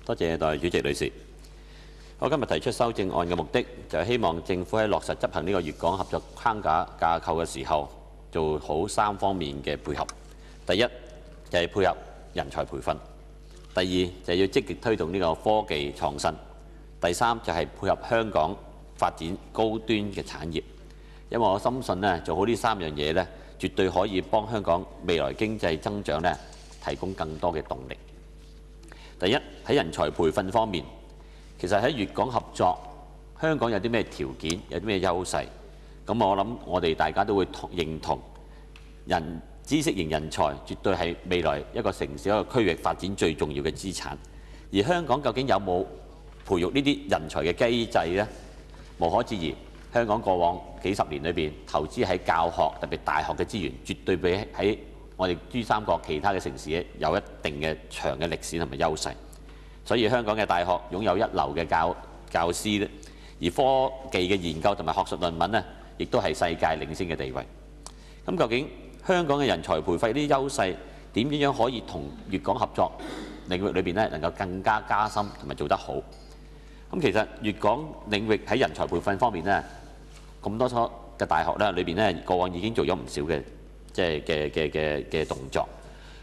多謝代理主席女士。我今日提出修正案嘅目的，就係希望政府喺落實執行呢個粵港合作框架架構嘅時候，做好3方面嘅配合。第一就係配合人才培訓；第二就係要積極推動呢個科技創新；第三就係配合香港發展高端嘅產業。因為我深信呢，做好呢3樣嘢呢，絕對可以幫香港未來經濟增長呢提供更多嘅動力。第一喺人才培訓方面，其實喺粵港合作，香港有啲咩條件，有啲咩優勢？咁我諗我哋大家都會認同，知識型人才絕對係未來一個城市一個區域發展最重要嘅資產。而香港究竟有冇培育呢啲人才嘅機制呢？無可置疑，香港過往幾十年裏邊投資喺教學，特別大學嘅資源，絕對比喺我哋珠三角其他嘅城市有一定嘅長嘅歷史同埋優勢。所以香港嘅大學擁有一流嘅教師咧，而科技嘅研究同埋學術論文呢，亦都係世界領先嘅地位。咁究竟香港嘅人才培訓啲優勢點樣可以同粵港合作領域裏邊呢能夠更加加深同埋做得好？咁其實粵港領域喺人才培訓方面呢，咁多所嘅大學呢裏邊呢，過往已經做咗唔少嘅嘅動作。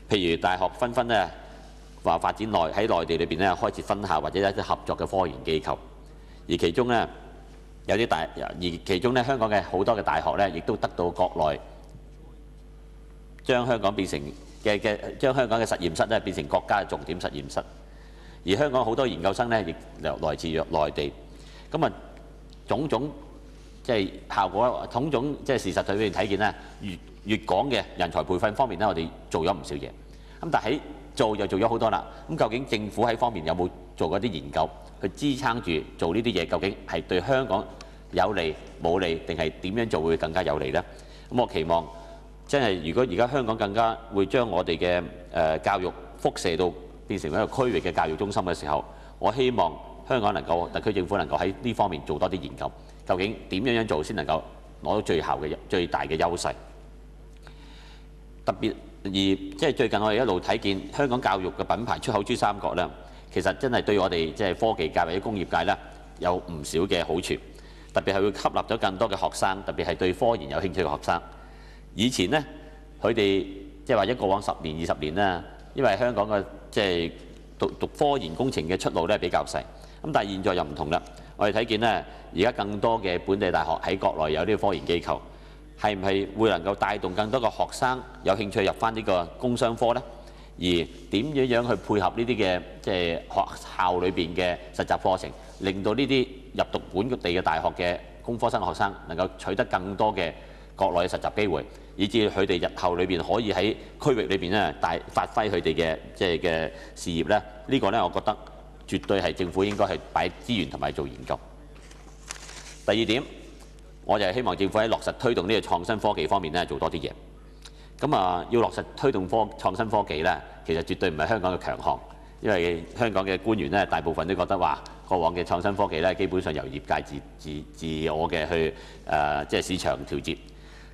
譬如大學紛紛呢話發展喺內地裏邊呢開設分校或者一啲合作嘅科研機構，而其中呢有啲其中呢香港嘅好多嘅大學呢，亦都得到國內將香港變成將香港嘅實驗室咧變成國家嘅重點實驗室，而香港好多研究生呢，亦來自內地。咁啊，種種即係效果，種種即係事實裏邊睇見呢，粵港嘅人才培訓方面呢，我哋做咗唔少嘢。咁但係喺做就做咗好多啦。咁究竟政府喺方面有冇做過啲研究去支撐住做呢啲嘢？究竟係對香港有利冇利，定係點樣做會更加有利呢？咁我期望真係如果而家香港更加會將我哋嘅教育輻射到變成一個區域嘅教育中心嘅時候，我希望香港能夠特區政府能夠喺呢方面做多啲研究，究竟點樣做先能夠攞到最大嘅優勢？特別而即係最近我哋一路睇見香港教育嘅品牌出口珠三角呢，其實真係對我哋即係科技界或者工業界呢有唔少嘅好處，特別係會吸納咗更多嘅學生，特別係對科研有興趣嘅學生。以前呢，佢哋即係或者過往10年、20年啦，因為香港嘅即係讀科研工程嘅出路呢比較細。咁但係現在又唔同啦，我哋睇見呢，而家更多嘅本地大學喺國內有呢個科研機構，係唔係會能夠帶動更多嘅學生有興趣入翻呢個工商科呢？而點樣去配合呢啲嘅即係學校裏邊嘅實習課程，令到呢啲入讀本地嘅大學嘅工科生學生能夠取得更多嘅國內嘅實習機會，以至佢哋日後裏邊可以喺區域裏邊咧發揮佢哋嘅即係嘅事業咧。呢個呢，我覺得絕對係政府應該係擺資源同埋做研究。第二點，我就係希望政府喺落實推動呢個創新科技方面呢做多啲嘢。咁啊，要落實推動創新科技呢，其實絕對唔係香港嘅強項，因為香港嘅官員呢，大部分都覺得話過往嘅創新科技呢，基本上由業界自我嘅去即係市場調節。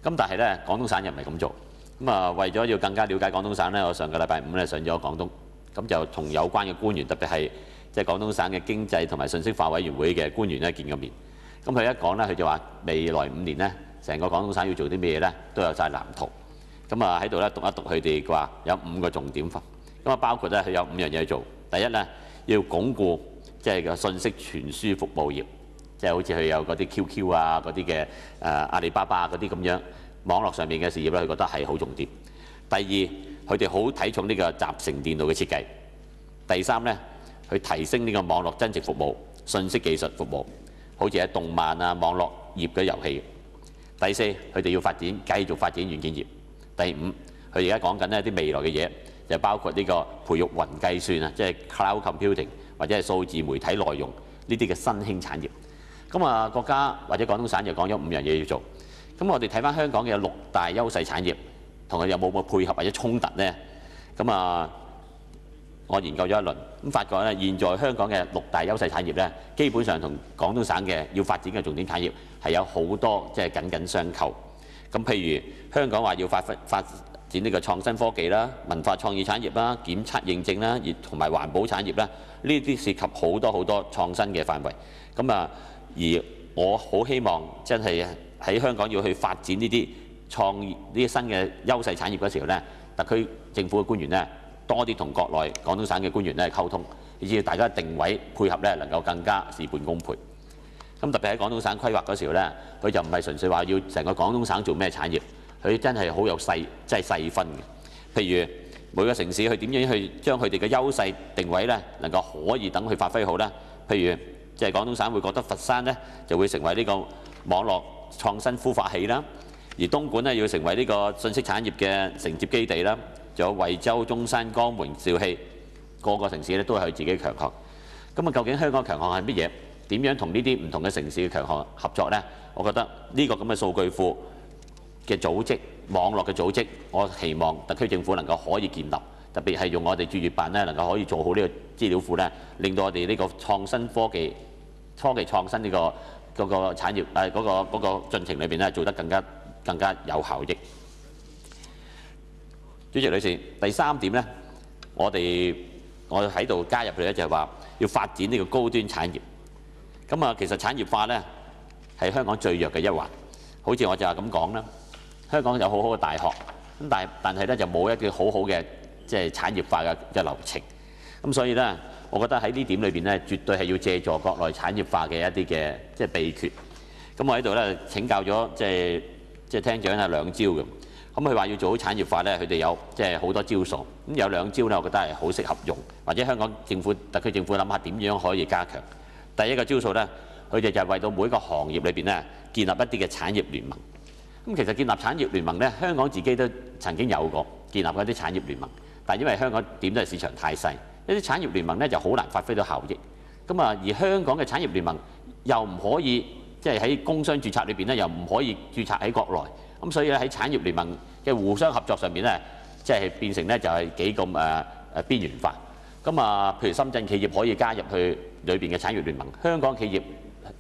咁但係呢，廣東省又唔係咁做。咁啊，為咗要更加了解廣東省呢，我上個禮拜5呢上咗廣東，咁就同有關嘅官員，特別係即係廣東省嘅經濟同埋信息化委員會嘅官員呢見過面。咁佢一講呢，佢就話未來5年呢，成個廣東省要做啲咩嘢呢，都有晒藍圖。咁啊喺度咧讀一讀佢哋話有5個重點。咁啊包括咧佢有5樣嘢做。第一咧要鞏固即係個信息傳輸服務業，即係好似佢有嗰啲 QQ 啊嗰啲嘅阿里巴巴嗰啲咁樣網絡上面嘅事業咧，佢覺得係好重點。第二，佢哋好睇重呢個集成電路嘅設計。第三咧，去提升呢個網絡增值服務、信息技術服務，好似喺動漫啊、網絡業嘅遊戲。第四，佢哋要繼續發展軟件業。第五，佢而家講緊呢啲未來嘅嘢，就包括呢個培育雲計算啊，即係 cloud computing 或者係數字媒體內容呢啲嘅新興產業。咁啊，國家或者廣東省就講咗5樣嘢要做。咁我哋睇翻香港嘅6大優勢產業，同佢有冇配合或者衝突呢？咁啊，我研究咗一輪，咁發覺呢，現在香港嘅6大優勢產業呢，基本上同廣東省嘅要發展嘅重點產業係有好多即係緊緊相扣。咁譬如香港話要展呢個創新科技啦、文化創意產業啦、檢測認證啦，同埋環保產業啦，呢啲涉及好多創新嘅範圍。而我好希望真係喺香港要去發展呢啲創意呢啲新嘅優勢產業嗰時候呢，特區政府嘅官員呢，多啲同國內廣東省嘅官員呢溝通，以至大家定位配合呢能夠更加事半功倍。特別喺廣東省規劃嗰時候呢，佢就唔係純粹話要成個廣東省做咩產業，佢真係好有真係細分嘅。譬如每個城市佢點樣去將佢哋嘅優勢定位呢，能夠可以等佢發揮好呢？譬如即係廣東省會覺得佛山呢就會成為呢個網絡創新孵化器啦，而東莞呢要成為呢個信息產業嘅承接基地啦，仲有惠州、中山、江門、肇慶個個城市呢都係佢自己嘅強項。究竟香港強項係乜嘢？點樣同呢啲唔同嘅城市嘅強項合作呢？我覺得呢個咁嘅數據庫嘅組織、網絡嘅組織，我期望特區政府能夠可以建立，特別係用我哋駐粵辦呢能夠可以做好呢個資料庫呢，令到我哋呢個創新科技、初期創新呢個嗰個產業嗰個進程裏邊呢做得更加有效益。主席女士，第三點呢，我喺度加入去呢，就係話要發展呢個高端產業。其實產業化呢係香港最弱嘅一環。好似我就係咁講啦，香港有好好嘅大學，但係呢就冇一個好好嘅即係產業化嘅流程。所以呢，我覺得喺呢點裏邊呢，絕對係要借助國內產業化嘅一啲嘅即係秘訣。我喺度呢請教咗即係廳長啊兩招嘅。佢話要做好產業化呢，佢哋有即係好多招數。有兩招呢，我覺得係好適合用，或者香港政府、特區政府諗下點樣可以加強。第一個招數呢，佢哋就係為到每一個行業裏邊呢建立一啲嘅產業聯盟。其實建立產業聯盟呢，香港自己都曾經有過建立一啲產業聯盟，但因為香港點都係市場太細，一啲產業聯盟呢就好難發揮到效益。而香港嘅產業聯盟又唔可以即係喺工商註冊裏邊呢，又唔可以註冊喺國內，所以咧喺產業聯盟嘅互相合作上面呢，即係變成呢就係幾咁邊緣化。譬如深圳企業可以加入去裏邊嘅產業聯盟，香港企業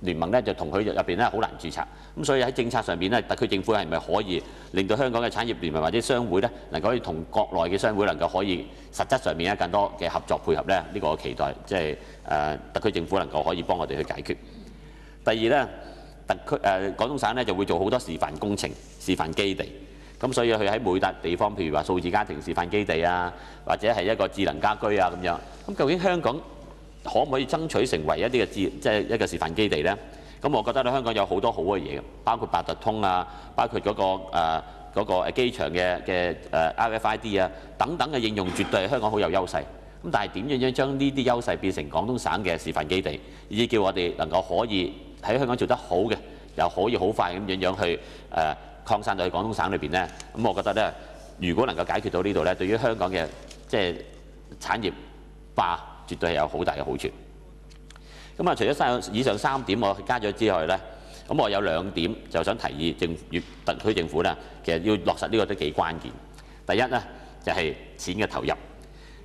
聯盟呢就同佢入邊呢好難註冊。所以喺政策上邊呢，特區政府係咪可以令到香港嘅產業聯盟或者商會呢，能夠可以同國內嘅商會能夠可以實質上面呢更多嘅合作配合呢？呢個我期待即係特區政府能夠可以幫我哋去解決。第二呢，廣東省呢就會做好多示範工程、示範基地。所以佢喺每笪地方，譬如話數字家庭示範基地啊，或者係一個智能家居啊咁樣。究竟香港可唔可以爭取成為一啲嘅即係一個示範基地呢？我覺得咧香港有好多好嘅嘢，包括八達通啊，包括嗰個機場嘅RFID 啊等等嘅應用，絕對係香港好有優勢。但係點樣將呢啲優勢變成廣東省嘅示範基地，以至叫我哋能夠可以喺香港做得好嘅，又可以好快咁樣去擴散到去廣東省裏邊呢？我覺得呢，如果能夠解決到呢度呢，對於香港嘅即係產業化，絕對係有好大嘅好處。除咗以上三點我加咗之外呢，我有兩點就想提議特區政府呢，其實要落實呢個都幾關鍵。第一呢，就係錢嘅投入。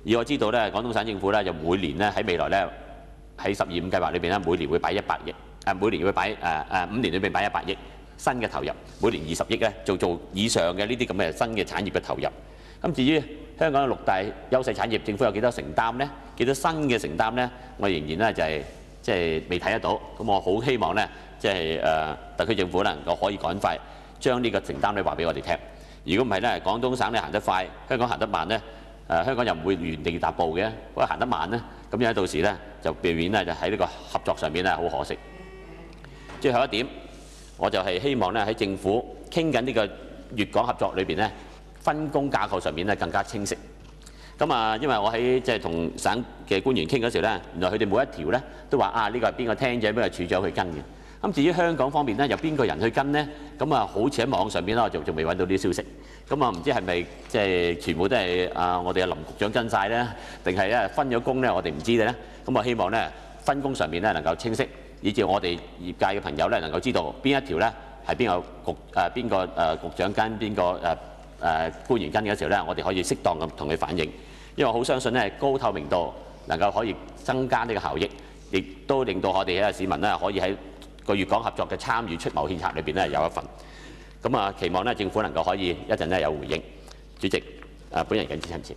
而我知道呢，廣東省政府呢，就每年呢喺未來呢，喺12.5計劃裏邊呢，每年會擺100億，每年會擺5年裏邊擺100億新嘅投入，每年20億呢，做以上嘅呢啲咁嘅新嘅產業嘅投入。至於香港嘅6大優勢產業，政府有幾多承擔呢？幾多新嘅承擔呢？我仍然呢就係即係未睇得到。我好希望呢，即係特區政府能夠可以趕快將呢個承擔呢話俾我哋聽。如果唔係呢，廣東省呢行得快，香港行得慢呢，香港又唔會原地踏步嘅。不過行得慢呢，咁樣到時呢就避免呢就喺呢個合作上面呢好可惜。最後一點，我就係希望呢喺政府傾緊呢個粵港合作裏邊呢，分工架構上面呢更加清晰。因為我喺即係同省嘅官員傾嗰時呢，原來佢哋每一條呢都話呢個係邊個廳長、邊個處長去跟嘅。至於香港方面呢，有邊個人去跟呢？好似喺網上邊啦，我仲未揾到啲消息。唔知係咪即係全部都係我哋嘅林局長跟晒呢？定係分咗工呢？我哋唔知嘅呢。我希望呢分工上面呢能夠清晰，以至我哋業界嘅朋友呢能夠知道邊一條呢係邊個局長跟邊個官員跟嘅時候呢，我哋可以適當咁同佢反映。因為我好相信呢高透明度能夠可以增加呢個效益，亦都令到我哋嘅市民呢可以喺個粵港合作嘅參與出謀獻策裏邊呢有一份。期望呢政府能夠可以一陣呢有回應。主席，本人謹此陳辭。